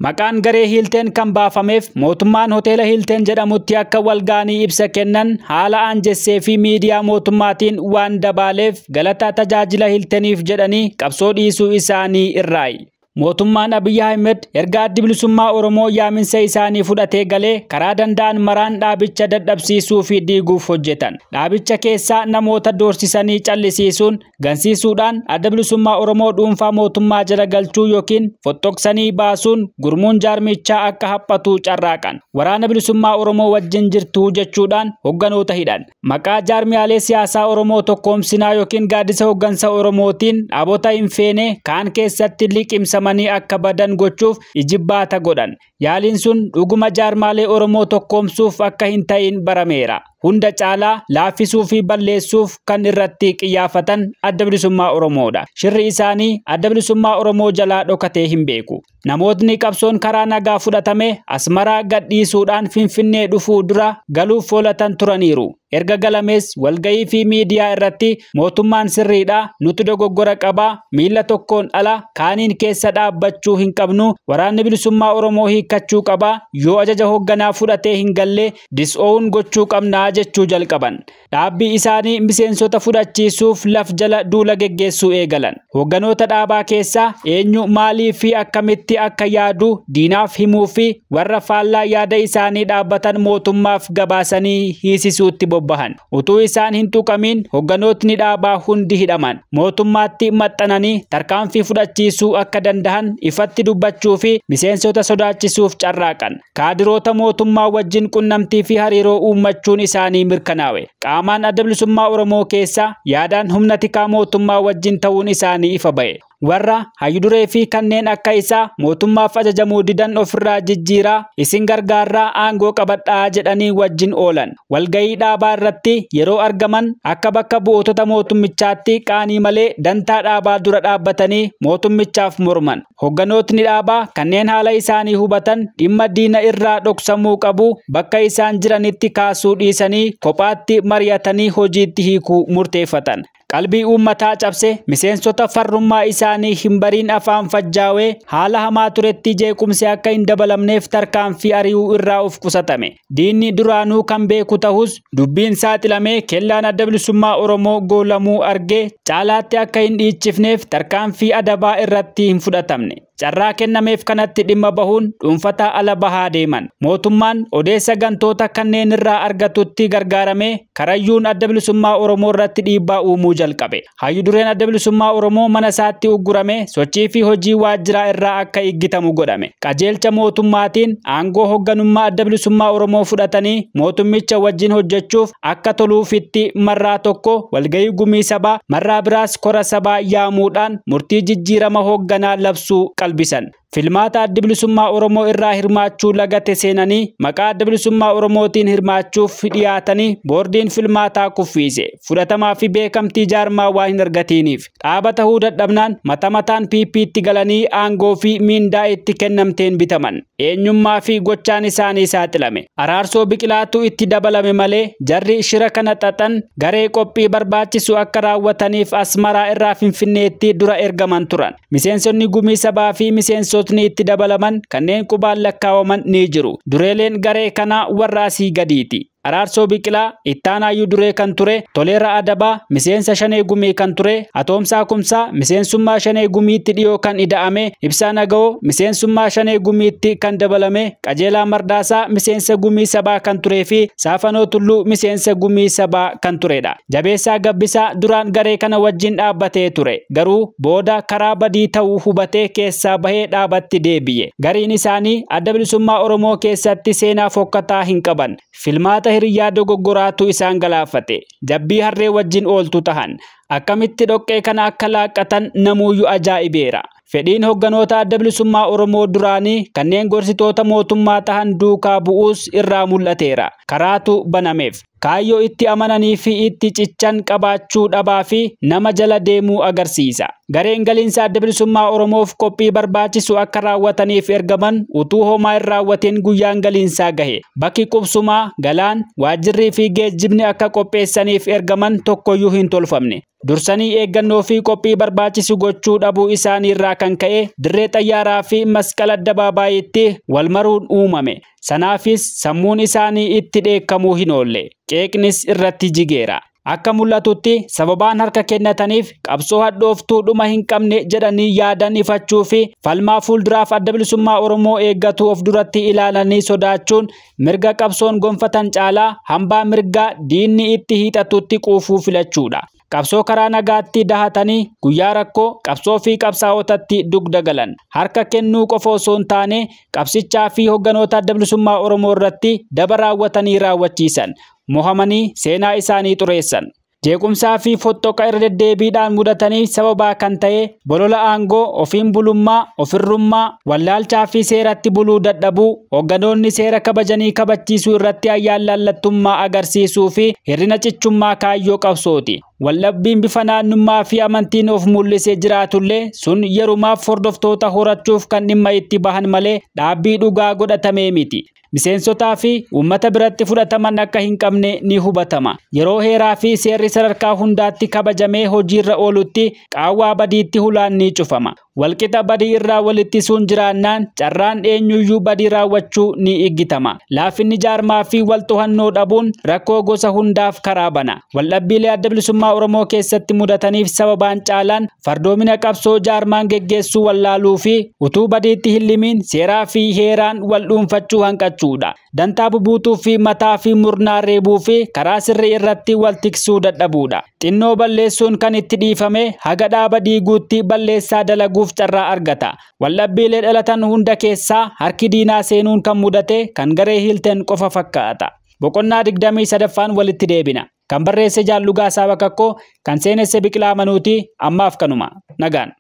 Maqaan garee Hiilten kan baafameef mootummaan hoteela Hiilten jedhamutti akka walgaanii ibsa kennan haala aanjessee fi miidiyaa mootummaatiin waan dabaaleef galata tajaajila Hiilteniif jedhanii qabsoo dhiisuu isaanii irraayi. Mootummaan Abiy Ahmed erga addi bilisummaa Oromoo yaaminsa isaanii fudhatee galee karaa danda'an maraan dhaabicha dadhabsiisuu fi diiguuf hojjetan. Dhaabicha keessaa namoota doorsisanii callisiisuun gansiisuudhaan adda bilisummaa Oromoo dhuunfaa mootummaa jala galchuu yookiin fottoqsanii baasuun gurmuun jaarmichaa akka haphatu carraaqan. Waraana bilisummaa Oromoo wajjin jirtu jechuudhaan hogganoota hidhan. Maqaa jaarmiyaalee siyaasaa Oromoo tokkoomsinaa yookiin gaaddisa hoggansa Oromootiin dhaabota hin feene kaan keessatti liqimsa akka badan gochuuf ijibbaata godhan. Yaaliin sun dhuguma jaarmaalee Oromoo tokkoomsuuf akka hin ta'in barameera. Hunda caalaa laaffisuu fi balleessuuf kan irratti qiyyaafatan adda bilisummaa Oromoodha. Shirri isaanii adda bilisummaa Oromoo jalaa dhokatee hin beeku. Namootni qabsoon karaa nagaa fudhatame Asmaraa gadhiisuudhaan Finfinnee dhufuu dura galuuf foolatan turaniiru. Erga galamees walgayii fi miidiyaa irratti mootummaan sirriidha nuti dogoggora qabaa miila tokkoon ala kaaniin keessa dhaabbachuu hin qabnu waraanni bilisummaa Oromoo hiikkachuu qabaa yoo ajaja hoogganaa fudhatee hin galle dis'oowun gochuu qabnaa jechuu jalqaban. Dhaabbii isaanii miseensota fudhachiisuuf laf jala duula geggeessuu eegalan. Hoogganoota dhaabaa keessaa eenyu maalii fi akkamitti akka yaadu diinaaf himuu fi warra faallaa yaada isaanii dhaabbatan mootummaaf gabaasanii hiisisuutti bobbahan. Utuu isaan hin tuqamin hoogganootni dhaabaa hundi hidhaman. Mootummaatti maxxananii tarkaanfii fudhachiisuu akka danda'an ifatti dubbachuu fi miseensota sodaachisuuf carraaqan. Kaadiroota mootummaa wajjin qunnamtii fi hariiroo uummachuun isaanii mirkanaawe. Qaamaan adda bilisummaa Oromoo keessaa yaadaan humna tikaa mootummaa wajjin ta'uun isaanii ifa ba'e. warra hayyuduree fi kanneen akka isaa mootummaaf ajajamuu didan ofirraa jijjiiraa isin gargaarraa aangoo qabadhaa jedhanii wajjin oolan. Walgahii dhaabaa irratti yeroo argaman akka bakka bu'ootota mootummichaatti qaanii malee dantaa dhaabaa dura dhaabbatanii mootummichaaf morman. Hogganootni dhaabaa kanneen haala isaanii hubatan dhimma diina irraa dhoksamuu qabu bakka isaan jiranitti kaasuu dhiisanii kophaatti mari'atanii hojiitti hiikuu murteeffatan. Qalbii uummataa cabse miseensota farrummaa isaanii hin bariin afaan fajjaawee haala hamaa turetti jeequmsi akka hin dabalamneef tarkaanfii ari'uu irraa of qusatame. Diinni duraanuu kan beeku ta'us dubbiin saaxilamee kellaan adda bilisummaa Oromoo goolamuu argee caalaatti akka hin dhiichifneef tarkaanfii adabaa irratti hin fudhatamne. Carraa kennameef kanatti dhimma bahuun dhuunfata ala bahaa deeman. Mootummaan odeessa gantoota kanneen irraa argatutti gargaaramee karayyuun adda bilisummaa Oromoo irratti dhiibbaa uumuu jalqabe. Hayyudureen adda bilisummaa Oromoo mana isaatti uggurame sochii fi hojii waajjiraa irraa akka eeggatamu godhame. Qajeelcha mootummaatiin aangoo hoogganummaa adda bilisummaa Oromoo fudhatanii mootummicha wajjin hojjechuuf akka toluufitti marraa tokko walgahii gumii sabaa marraa biraas kora sabaa yaamuudhaan murtii jijjiirama hoogganaa labsuu qalbisan. Filmaata adda bilisummaa Oromoo irraa hirmaachuu lagate seenanii maqaa adda bilisummaa Oromootiin hirmaachuuf dhiyaatanii boordiin filmaataa kuffiise. Fudhatamaa fi beekamtii jaarmaa waa hin argatiniif dhaaba ta'uu dadhabnaan mataan PP'tti galanii aangoo fi miindaa itti kennamteen bitaman. Eenyummaa fi gochaan isaanii saaxilame. Araarsoo Biqilaatu itti dabalame malee jarri shira kana xaxan garee qophii barbaachisu akka raawwataniif Asmaraa irraa Finfinneetti dura ergaman turan. Miseensonni gumii sabaa fi miseensotni itti dabalaman kanneen qubaan lakkaawaman ni jiru. Dureeleen garee kana warra asii gadiiti. Araarsoo Biqilaa ittaanaa hayyuduree kan ture, Toleera Adabaa miseensa Shanee Gumii kan ture, Atoomsaa Kumsaa miseensummaa Shanee Gumiitti dhiyoo kan ida'ame, Ibsaa Naga'oo miseensummaa Shanee Gumiitti kan dabalame, Qajeelaa Mardaasaa miseensa gumii sabaa kan turee fi Saafanoo Tulluu miseensa gumii sabaa kan turedha. Jabeessaa Gabbisaa duraan garee kana wajjin dhaabbatee ture. Garuu booda karaa badii ta'uu hubatee keessaa bahee dhaabatti deebi'e. Gariin isaanii adda bilisummaa Oromoo keessatti seenaa fokkataa hin qaban. Filmaata hiriyyaa dogoggoraatu isaan galaafate. Jabbii harree wajjin ooltu tahan. Akkamitti dhoqqee kana akka laaqqatan namuuyyuu ajaa'ibeera. Fedhiin hogganoota adda bilisummaa Oromoo duraanii kanneen gorsitoota mootummaa tahan duukaa bu'uus irraa mul'ateera. Karaatu banameef. Kaayyoo itti amananii fi itti cichan qabaachuu dhabaa fi nama jala deemuu agarsiisa. Gareen galiinsa adda bilisummaa Oromoof qophii barbaachisu akka raawwataniif ergaman utuu homaa hin raawwatiin guyyaan galiinsaa gahe. Bakki qubsumaa, galaan, waajjirrii fi geejjibni akka qopheessaniif ergaman tokkoyyuu hin tolfamne. Dursanii eeggannoo fi qophii barbaachisu gochuu dhabuu isaanii irraa kan ka'e dirree xayyaaraa fi masqala addabaabayiitti wal maruun uumame. Sanaafis sammuun isaanii itti dheekkamuu hin oolle. Qeeqnis irratti jigeera. Akka mul'atutti sababaan harka kennataniif qabsoo hadhooftuu dhuma hin qabne jedhanii yaadan ifachuu fi falmaa fuulduraaf adda bilisummaa Oromoo eeggatu of duratti ilaalanii sodaachuun mirga qabsoon gonfatan caalaa hambaa mirgaa diinni itti hiixatutti quufuu filachuudha. Qabsoo karaa nagaatti dahatanii guyyaa rakkoo qabsoo fi qabsaa'otatti dugda galan. Harka kennuu qofa osoo hin taane qabsichaa fi hogganoota adda bilisummaa Oromoo irratti daba raawwatanii raawwachiisan. Mohamanii seenaa isaanii xureessan. Jeequmsaa fi fottoqa irra deddeebiidhaan mudatanii sababaa kan ta'e bolola aangoo, ofiin bulummaa, ofirrummaa, wallaalchaa fi seeratti buluu dadhabuu, hogganoonni seera kabajanii kabachiisuu irratti ayyaallallattummaa agarsiisuu fi hirrina cichummaa kaayyoo qabsooti. Wallabbiin bifa naannummaa fi amantiin of mul'isee jiraatullee sun yerumaaf hordoftoota horachuuf kan dhimma itti bahan malee dhaabbii dhugaa godhatamee miti. Miseensotaa fi uummata biratti fudhataman akka hin qabne ni hubatama. Yeroo heeraa fi seerri sadarkaa hundaatti kabajamee hojiirra oolutti qaawwaa badiitti hulaan ni cufama. Walqixa badii irraa walitti suun jiraannaan carraan eenyuyyuu badii raawwachuu ni iggitama. Laafinni jaarmaa fi waltohannoo dhabuun rakkoo gosa hundaaf karaa bana. Waldhabbiilee adda bilisummaa Oromoo keessatti mudataniif sababaan caalaan fardoomina qabsoo jaarmaan geggeessuu wallaaluu fi utuu badiitti hin limiin seeraa fi heeraan wal dhuunfachuu hanqachuudha. Dantaa bubuutuu fi mataa fi murnaa reebuu fi karaa sirrii irratti wal tiksuu dadhabuudha. Xinnoo balleessuun kan itti dhiifame haga dhaaba diiguutti balleessaa dalaguuf carraa argata. Waldhabbiilee dhalatan hunda keessaa harki diinaa seenuun kan mudate kan garee hiilteen qofa fakkaata. Boqonnaa 23ffaan walitti deebina. Kan barreesse Jaallugaa Saabakakkoo, kan seenesse Biqilaa Manuutii. Ammaaf kanuma. Nagaan.